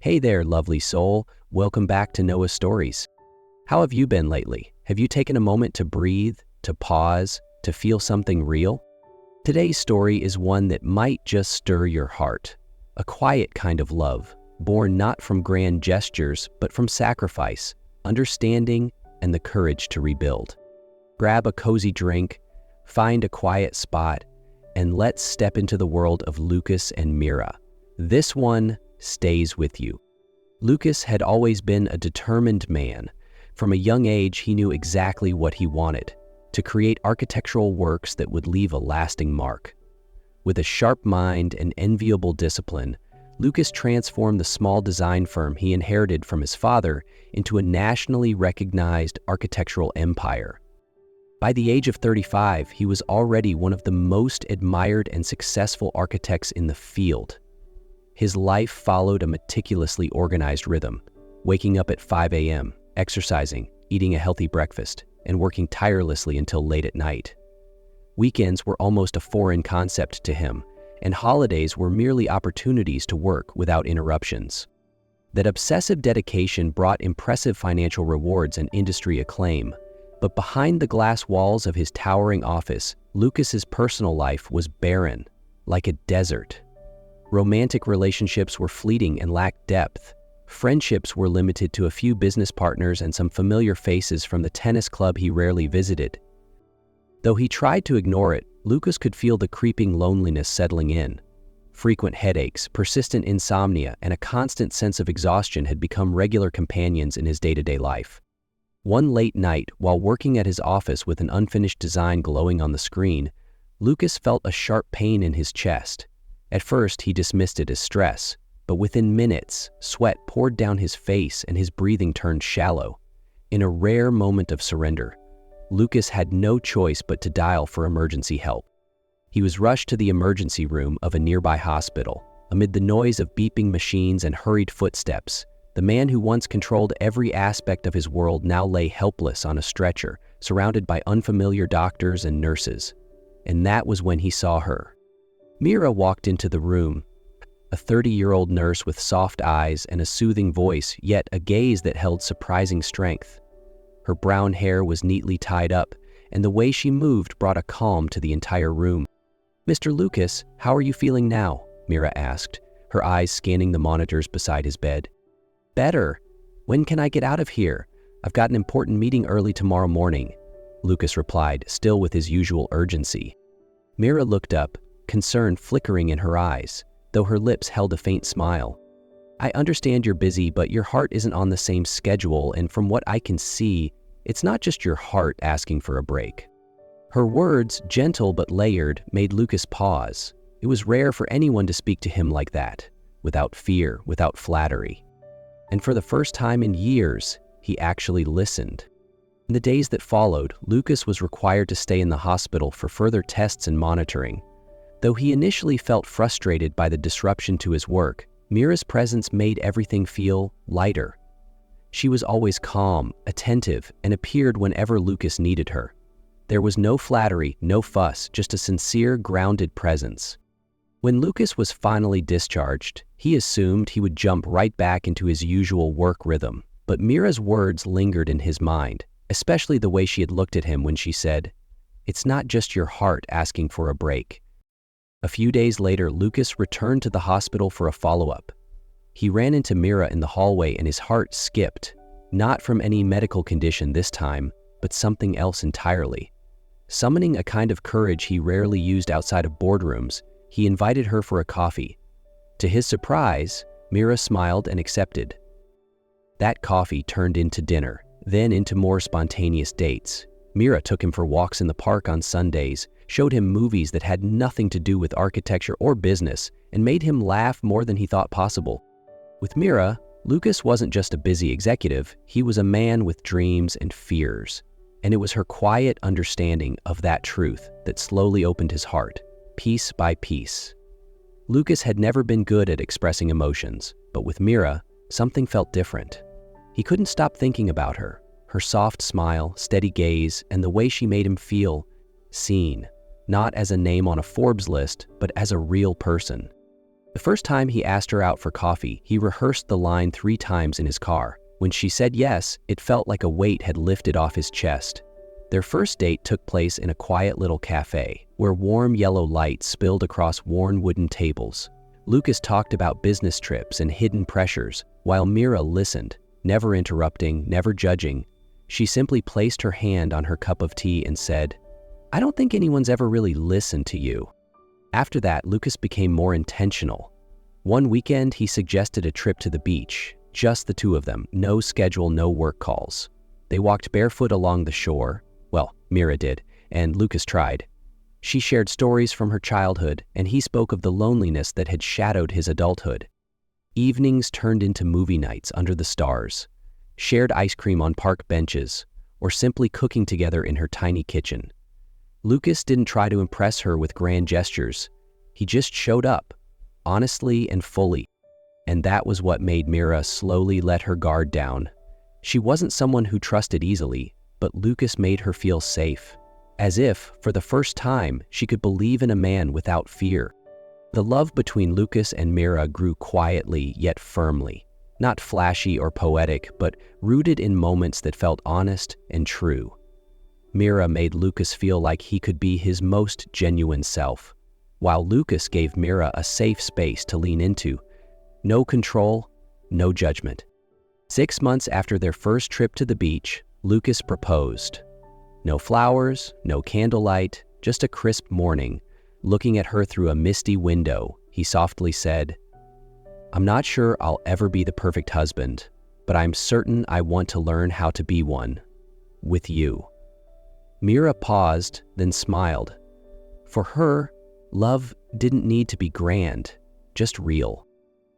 Hey there, lovely soul. Welcome back to Noah's Stories. How have you been lately? Have you taken a moment to breathe, to pause, to feel something real? Today's story is one that might just stir your heart. A quiet kind of love, born not from grand gestures, but from sacrifice, understanding, and the courage to rebuild. Grab a cozy drink, find a quiet spot, and let's step into the world of Lucas and Mira. This one stays with you. Lucas had always been a determined man. From a young age, he knew exactly what he wanted: to create architectural works that would leave a lasting mark. With a sharp mind and enviable discipline, Lucas transformed the small design firm he inherited from his father into a nationally recognized architectural empire. By the age of 35, he was already one of the most admired and successful architects in the field. His life followed a meticulously organized rhythm, waking up at 5 a.m., exercising, eating a healthy breakfast, and working tirelessly until late at night. Weekends were almost a foreign concept to him, and holidays were merely opportunities to work without interruptions. That obsessive dedication brought impressive financial rewards and industry acclaim, but behind the glass walls of his towering office, Lucas's personal life was barren, like a desert. Romantic relationships were fleeting and lacked depth. Friendships were limited to a few business partners and some familiar faces from the tennis club he rarely visited. Though he tried to ignore it, Lucas could feel the creeping loneliness settling in. Frequent headaches, persistent insomnia, and a constant sense of exhaustion had become regular companions in his day-to-day life. One late night, while working at his office with an unfinished design glowing on the screen, Lucas felt a sharp pain in his chest. At first, he dismissed it as stress, but within minutes, sweat poured down his face and his breathing turned shallow. In a rare moment of surrender, Lucas had no choice but to dial for emergency help. He was rushed to the emergency room of a nearby hospital. Amid the noise of beeping machines and hurried footsteps, the man who once controlled every aspect of his world now lay helpless on a stretcher, surrounded by unfamiliar doctors and nurses. And that was when he saw her. Meera walked into the room, a 30-year-old nurse with soft eyes and a soothing voice, yet a gaze that held surprising strength. Her brown hair was neatly tied up, and the way she moved brought a calm to the entire room. "Mr. Lucas, how are you feeling now?" Meera asked, her eyes scanning the monitors beside his bed. "Better. When can I get out of here? I've got an important meeting early tomorrow morning," Lucas replied, still with his usual urgency. Meera looked up, concern flickering in her eyes, though her lips held a faint smile. "I understand you're busy, but your heart isn't on the same schedule, and from what I can see, it's not just your heart asking for a break." Her words, gentle but layered, made Lucas pause. It was rare for anyone to speak to him like that, without fear, without flattery. And for the first time in years, he actually listened. In the days that followed, Lucas was required to stay in the hospital for further tests and monitoring. Though he initially felt frustrated by the disruption to his work, Meera's presence made everything feel lighter. She was always calm, attentive, and appeared whenever Lucas needed her. There was no flattery, no fuss, just a sincere, grounded presence. When Lucas was finally discharged, he assumed he would jump right back into his usual work rhythm, but Meera's words lingered in his mind, especially the way she had looked at him when she said, "It's not just your heart asking for a break." A few days later, Lucas returned to the hospital for a follow-up. He ran into Meera in the hallway and his heart skipped, not from any medical condition this time, but something else entirely. Summoning a kind of courage he rarely used outside of boardrooms, he invited her for a coffee. To his surprise, Meera smiled and accepted. That coffee turned into dinner, then into more spontaneous dates. Meera took him for walks in the park on Sundays, showed him movies that had nothing to do with architecture or business, and made him laugh more than he thought possible. With Meera, Lucas wasn't just a busy executive, he was a man with dreams and fears. And it was her quiet understanding of that truth that slowly opened his heart, piece by piece. Lucas had never been good at expressing emotions, but with Meera, something felt different. He couldn't stop thinking about her, her soft smile, steady gaze, and the way she made him feel seen, not as a name on a Forbes list, but as a real person. The first time he asked her out for coffee, he rehearsed the line 3 times in his car. When she said yes, it felt like a weight had lifted off his chest. Their first date took place in a quiet little cafe, where warm yellow light spilled across worn wooden tables. Lucas talked about business trips and hidden pressures, while Meera listened, never interrupting, never judging. She simply placed her hand on her cup of tea and said, "I don't think anyone's ever really listened to you." After that, Lucas became more intentional. One weekend, he suggested a trip to the beach, just the two of them, no schedule, no work calls. They walked barefoot along the shore. Well, Meera did, and Lucas tried. She shared stories from her childhood, and he spoke of the loneliness that had shadowed his adulthood. Evenings turned into movie nights under the stars, shared ice cream on park benches, or simply cooking together in her tiny kitchen. Lucas didn't try to impress her with grand gestures. He just showed up, honestly and fully. And that was what made Meera slowly let her guard down. She wasn't someone who trusted easily, but Lucas made her feel safe, as if, for the first time, she could believe in a man without fear. The love between Lucas and Meera grew quietly yet firmly, not flashy or poetic, but rooted in moments that felt honest and true. Meera made Lucas feel like he could be his most genuine self, while Lucas gave Meera a safe space to lean into. No control, no judgment. 6 months after their first trip to the beach, Lucas proposed. No flowers, no candlelight, just a crisp morning. Looking at her through a misty window, he softly said, "I'm not sure I'll ever be the perfect husband, but I'm certain I want to learn how to be one. With you." Meera paused, then smiled. For her, love didn't need to be grand, just real.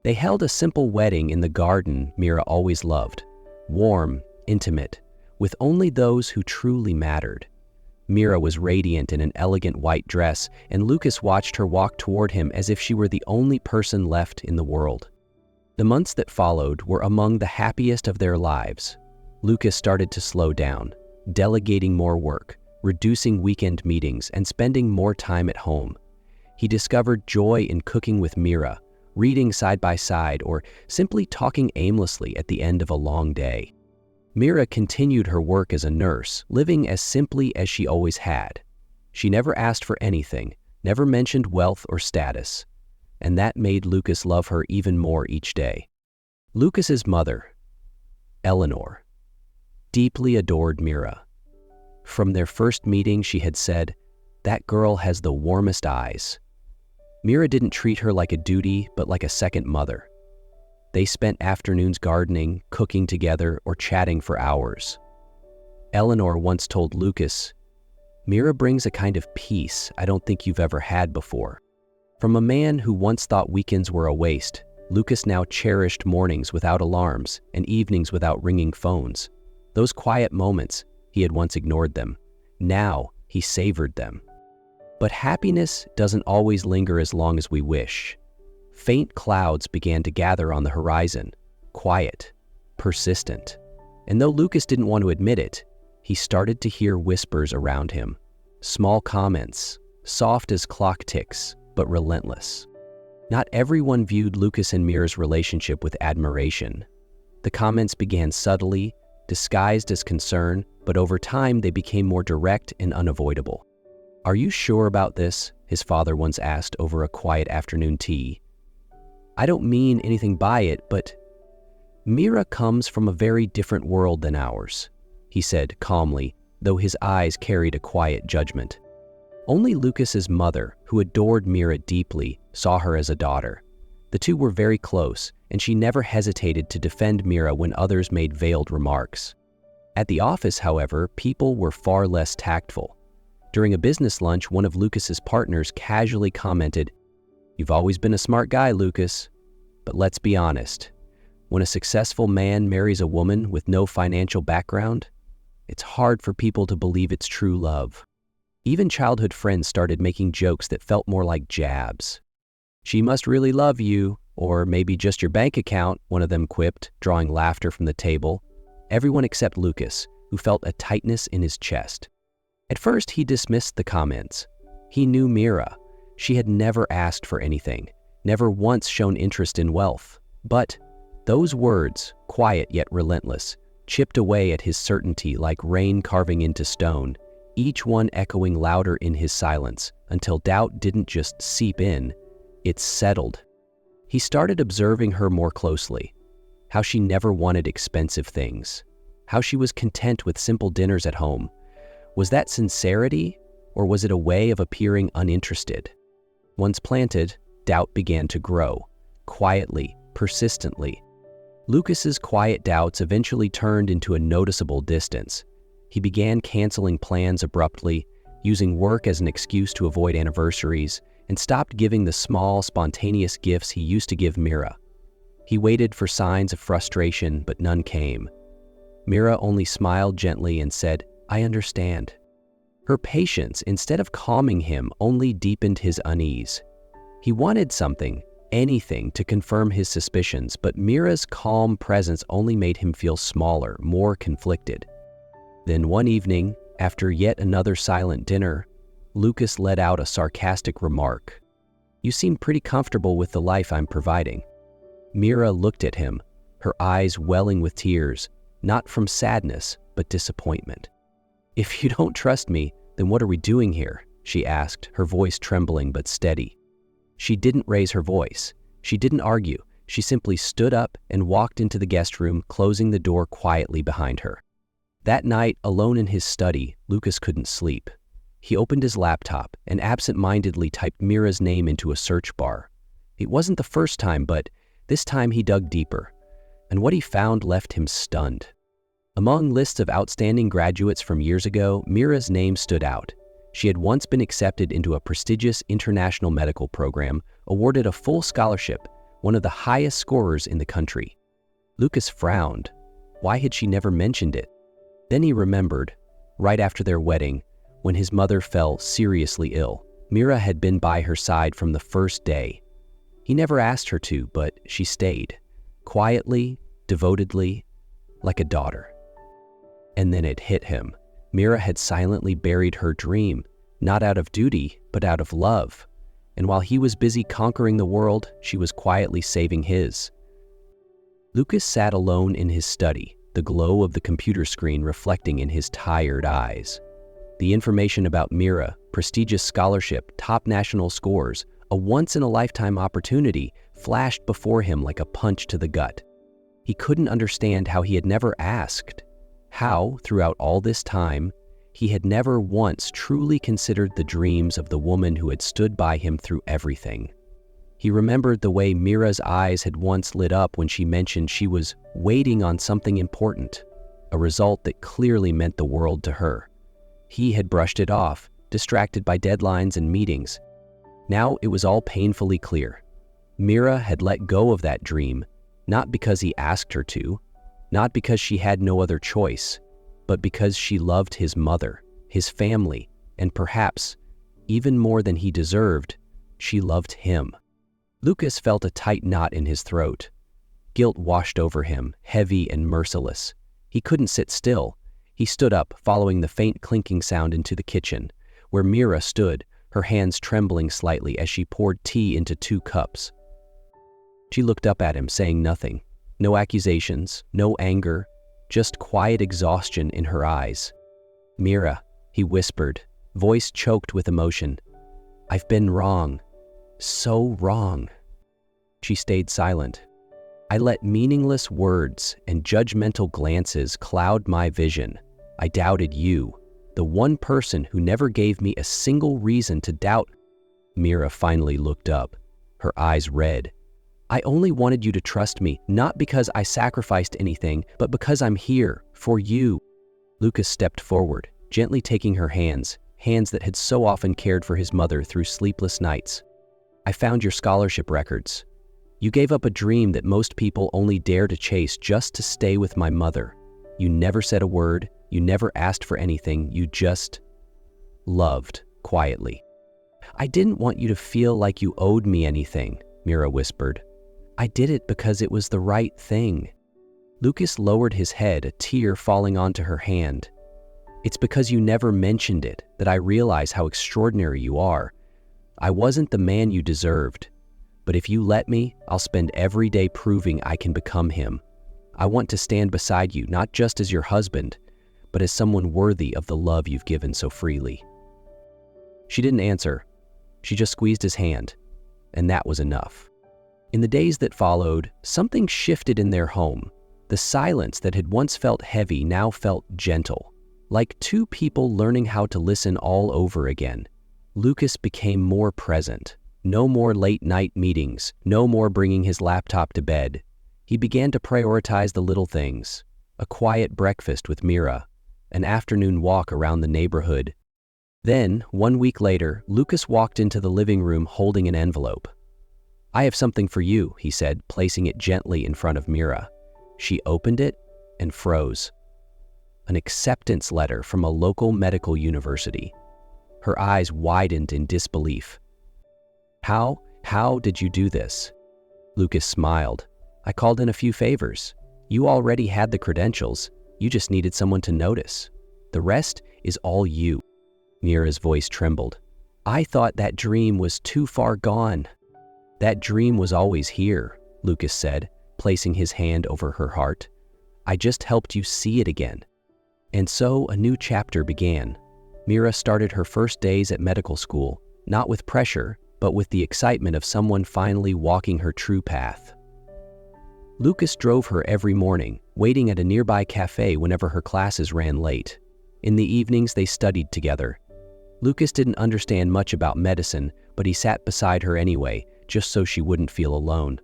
They held a simple wedding in the garden Meera always loved, warm, intimate, with only those who truly mattered. Meera was radiant in an elegant white dress, and Lucas watched her walk toward him as if she were the only person left in the world. The months that followed were among the happiest of their lives. Lucas started to slow down, delegating more work, reducing weekend meetings, and spending more time at home. He discovered joy in cooking with Meera, reading side by side, or simply talking aimlessly at the end of a long day. Meera continued her work as a nurse, living as simply as she always had. She never asked for anything, never mentioned wealth or status, and that made Lucas love her even more each day. Lucas's mother, Eleanor, deeply adored Meera. From their first meeting, she had said, "That girl has the warmest eyes." Meera didn't treat her like a duty, but like a second mother. They spent afternoons gardening, cooking together, or chatting for hours. Eleanor once told Lucas, "Meera brings a kind of peace I don't think you've ever had before." From a man who once thought weekends were a waste, Lucas now cherished mornings without alarms and evenings without ringing phones. Those quiet moments, he had once ignored them. Now, he savored them. But happiness doesn't always linger as long as we wish. Faint clouds began to gather on the horizon, quiet, persistent. And though Lucas didn't want to admit it, he started to hear whispers around him. Small comments, soft as clock ticks, but relentless. Not everyone viewed Lucas and Meera's relationship with admiration. The comments began subtly, disguised as concern, but over time they became more direct and unavoidable. "Are you sure about this?" his father once asked over a quiet afternoon tea. "I don't mean anything by it, but Meera comes from a very different world than ours," he said calmly, though his eyes carried a quiet judgment. Only Lucas's mother, who adored Meera deeply, saw her as a daughter. The two were very close, and she never hesitated to defend Meera when others made veiled remarks. At the office, however, people were far less tactful. During a business lunch, one of Lucas's partners casually commented, "You've always been a smart guy, Lucas. But let's be honest, when a successful man marries a woman with no financial background, it's hard for people to believe it's true love." Even childhood friends started making jokes that felt more like jabs. "She must really love you, or maybe just your bank account," one of them quipped, drawing laughter from the table. Everyone except Lucas, who felt a tightness in his chest. At first, he dismissed the comments. He knew Meera. She had never asked for anything, never once shown interest in wealth. But those words, quiet yet relentless, chipped away at his certainty like rain carving into stone, each one echoing louder in his silence, until doubt didn't just seep in, it settled. He started observing her more closely, how she never wanted expensive things, how she was content with simple dinners at home. Was that sincerity, or was it a way of appearing uninterested? Once planted, doubt began to grow, quietly, persistently. Lucas's quiet doubts eventually turned into a noticeable distance. He began canceling plans abruptly, using work as an excuse to avoid anniversaries, and stopped giving the small, spontaneous gifts he used to give Meera. He waited for signs of frustration, but none came. Meera only smiled gently and said, "I understand." Her patience, instead of calming him, only deepened his unease. He wanted something, anything, to confirm his suspicions, but Meera's calm presence only made him feel smaller, more conflicted. Then one evening, after yet another silent dinner, Lucas let out a sarcastic remark. "You seem pretty comfortable with the life I'm providing." Meera looked at him, her eyes welling with tears, not from sadness, but disappointment. "If you don't trust me, then what are we doing here?" she asked, her voice trembling but steady. She didn't raise her voice. She didn't argue. She simply stood up and walked into the guest room, closing the door quietly behind her. That night, alone in his study, Lucas couldn't sleep. He opened his laptop and absent-mindedly typed Meera's name into a search bar. It wasn't the first time, but this time he dug deeper, and what he found left him stunned. Among lists of outstanding graduates from years ago, Meera's name stood out. She had once been accepted into a prestigious international medical program, awarded a full scholarship, one of the highest scorers in the country. Lucas frowned. Why had she never mentioned it? Then he remembered, right after their wedding, when his mother fell seriously ill. Meera had been by her side from the first day. He never asked her to, but she stayed, quietly, devotedly, like a daughter. And then it hit him. Meera had silently buried her dream, not out of duty, but out of love. And while he was busy conquering the world, she was quietly saving his. Lucas sat alone in his study, the glow of the computer screen reflecting in his tired eyes. The information about Meera, prestigious scholarship, top national scores, a once-in-a-lifetime opportunity, flashed before him like a punch to the gut. He couldn't understand how he had never asked, how, throughout all this time, he had never once truly considered the dreams of the woman who had stood by him through everything. He remembered the way Meera's eyes had once lit up when she mentioned she was waiting on something important, a result that clearly meant the world to her. He had brushed it off, distracted by deadlines and meetings. Now it was all painfully clear. Meera had let go of that dream, not because he asked her to, not because she had no other choice, but because she loved his mother, his family, and perhaps, even more than he deserved, she loved him. Lucas felt a tight knot in his throat. Guilt washed over him, heavy and merciless. He couldn't sit still. He stood up, following the faint clinking sound into the kitchen, where Meera stood, her hands trembling slightly as she poured tea into 2 cups. She looked up at him, saying nothing. No accusations, no anger, just quiet exhaustion in her eyes. "Meera," he whispered, voice choked with emotion. "I've been wrong. So wrong." She stayed silent. "I let meaningless words and judgmental glances cloud my vision. I doubted you, the one person who never gave me a single reason to doubt." Meera finally looked up, her eyes red. "I only wanted you to trust me, not because I sacrificed anything, but because I'm here, for you." Lucas stepped forward, gently taking her hands, hands that had so often cared for his mother through sleepless nights. "I found your scholarship records. You gave up a dream that most people only dare to chase just to stay with my mother. You never said a word, you never asked for anything, you just loved, quietly." "I didn't want you to feel like you owed me anything," Meera whispered. "I did it because it was the right thing." Lucas lowered his head, a tear falling onto her hand. "It's because you never mentioned it that I realize how extraordinary you are. I wasn't the man you deserved, But if you let me, I'll spend every day proving I can become him. I want to stand beside you, not just as your husband, but as someone worthy of the love you've given so freely." She didn't answer. She just squeezed his hand, and that was enough. In the days that followed, something shifted in their home. The silence that had once felt heavy now felt gentle, like two people learning how to listen all over again. Lucas became more present. No more late-night meetings, no more bringing his laptop to bed. He began to prioritize the little things: a quiet breakfast with Meera, an afternoon walk around the neighborhood. Then, 1 week later, Lucas walked into the living room holding an envelope. "I have something for you," he said, placing it gently in front of Meera. She opened it and froze. An acceptance letter from a local medical university. Her eyes widened in disbelief. How did you do this?" Lucas smiled. "I called in a few favors. You already had the credentials. You just needed someone to notice. The rest is all you." Meera's voice trembled. "I thought that dream was too far gone." "That dream was always here," Lucas said, placing his hand over her heart. "I just helped you see it again." And so a new chapter began. Meera started her first days at medical school, not with pressure, but with the excitement of someone finally walking her true path. Lucas drove her every morning, waiting at a nearby cafe whenever her classes ran late. In the evenings, they studied together. Lucas didn't understand much about medicine, but he sat beside her anyway, just so she wouldn't feel alone.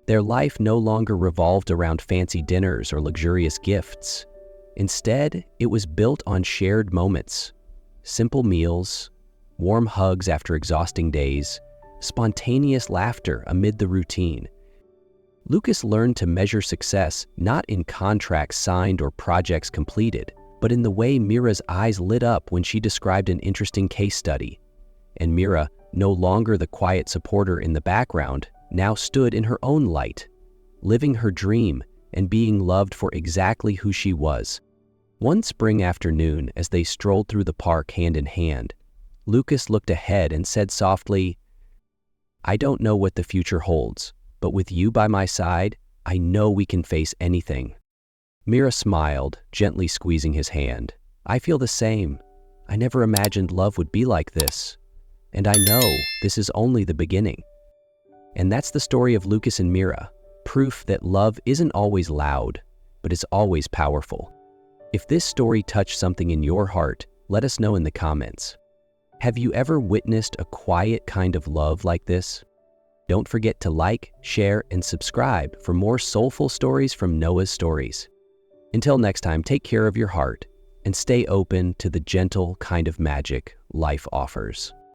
Their life no longer revolved around fancy dinners or luxurious gifts. Instead, it was built on shared moments: simple meals, warm hugs after exhausting days, spontaneous laughter amid the routine. Lucas learned to measure success not in contracts signed or projects completed, but in the way Meera's eyes lit up when she described an interesting case study. And Meera, no longer the quiet supporter in the background, now stood in her own light, living her dream and being loved for exactly who she was. One spring afternoon, as they strolled through the park hand in hand, Lucas looked ahead and said softly, "I don't know what the future holds, but with you by my side, I know we can face anything." Meera smiled, gently squeezing his hand. "I feel the same. I never imagined love would be like this. And I know this is only the beginning." And that's the story of Lucas and Meera, proof that love isn't always loud, but is always powerful. If this story touched something in your heart, let us know in the comments. Have you ever witnessed a quiet kind of love like this? Don't forget to like, share, and subscribe for more soulful stories from Noah's Stories. Until next time, take care of your heart and stay open to the gentle kind of magic life offers.